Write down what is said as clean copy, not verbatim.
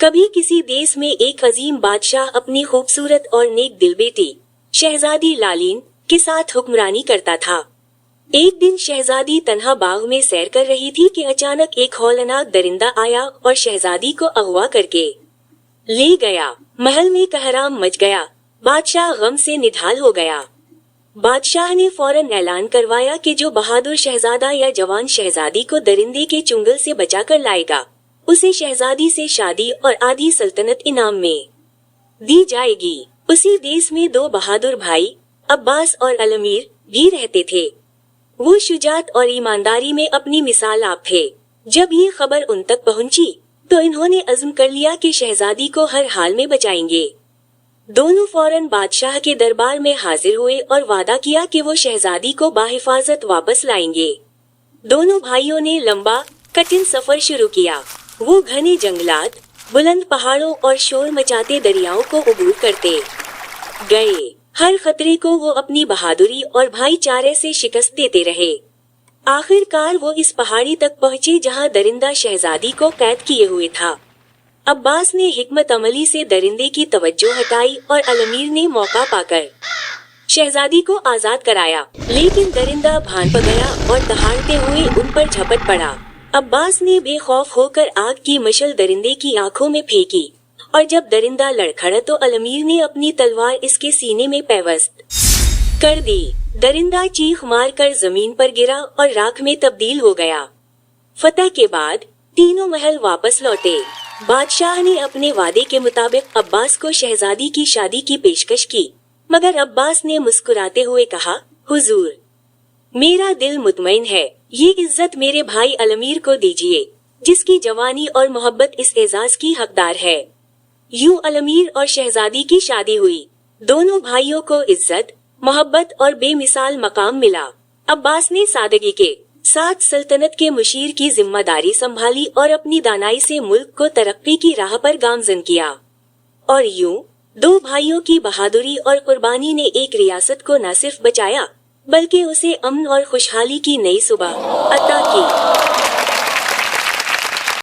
कभी किसी देश में एक अजीम बादशाह अपनी खूबसूरत और नेक दिल बेटी शहजादी लालीन के साथ हुक्मरानी करता था। एक दिन शहजादी तन्हा बाग में सैर कर रही थी कि अचानक एक हौलनाक दरिंदा आया और शहजादी को अगवा करके ले गया। महल में कहराम मच गया। बादशाह गम से निढाल हो गया। बादशाह ने फौरन ऐलान करवाया कि जो बहादुर शहजादा या जवान शहजादी को दरिंदे के चुंगल से बचाकर लाएगा, उसे शहजादी से शादी और आधी सल्तनत इनाम में दी जाएगी। उसी देश में दो बहादुर भाई अब्बास और अलमीर भी रहते थे। वो शुजात और ईमानदारी में अपनी मिसाल आप थे। जब ये खबर उन तक पहुंची तो इन्होंने अज़्म कर लिया कि शहजादी को हर हाल में बचाएंगे। दोनों फौरन बादशाह के दरबार में हाजिर हुए और वादा किया कि वो शहजादी को बाहिफाजत वापस लाएंगे। दोनों भाइयों ने लंबा कठिन सफर शुरू किया। वो घने जंगलात, बुलंद पहाड़ों और शोर मचाते दरियाओं को अबूर करते गए। हर खतरे को वो अपनी बहादुरी और भाईचारे से शिकस्त देते रहे। आखिरकार वो इस पहाड़ी तक पहुँचे जहाँ दरिंदा शहजादी को कैद किए हुए था। अब्बास ने हिकमत अमली से दरिंदे की तवज्जो हटाई और अलमीर ने मौका पाकर शहजादी को आजाद कराया, लेकिन दरिंदा भान प गया और दहाड़ते हुए उन पर झपट पड़ा। अब्बास ने बेखौफ होकर आग की मशल दरिंदे की आंखों में फेंकी और जब दरिंदा लड़खड़ा तो अलमीर ने अपनी तलवार इसके सीने में पेवस्त कर दी। दरिंदा चीख मार कर जमीन पर गिरा और राख में तब्दील हो गया। फतह के बाद तीनों महल वापस लौटे। बादशाह ने अपने वादे के मुताबिक अब्बास को शहजादी की शादी की पेशकश की, मगर अब्बास ने मुस्कुराते हुए कहा, हुजूर, मेरा दिल मुतमईन है। ये इज्जत मेरे भाई अलमीर को दीजिए, जिसकी जवानी और मोहब्बत इस एजाज की हकदार है। यूं अलमीर और शहजादी की शादी हुई। दोनों भाइयों को इज्जत, मोहब्बत और बेमिसाल मकाम मिला। अब्बास ने सादगी के साथ सल्तनत के मुशीर की जिम्मेदारी संभाली और अपनी दानाई से मुल्क को तरक्की की राह पर गामजन किया। और यूं दो भाइयों की बहादुरी और कुर्बानी ने एक रियासत को न सिर्फ बचाया, बल्कि उसे अमन और खुशहाली की नई सुबह अता की।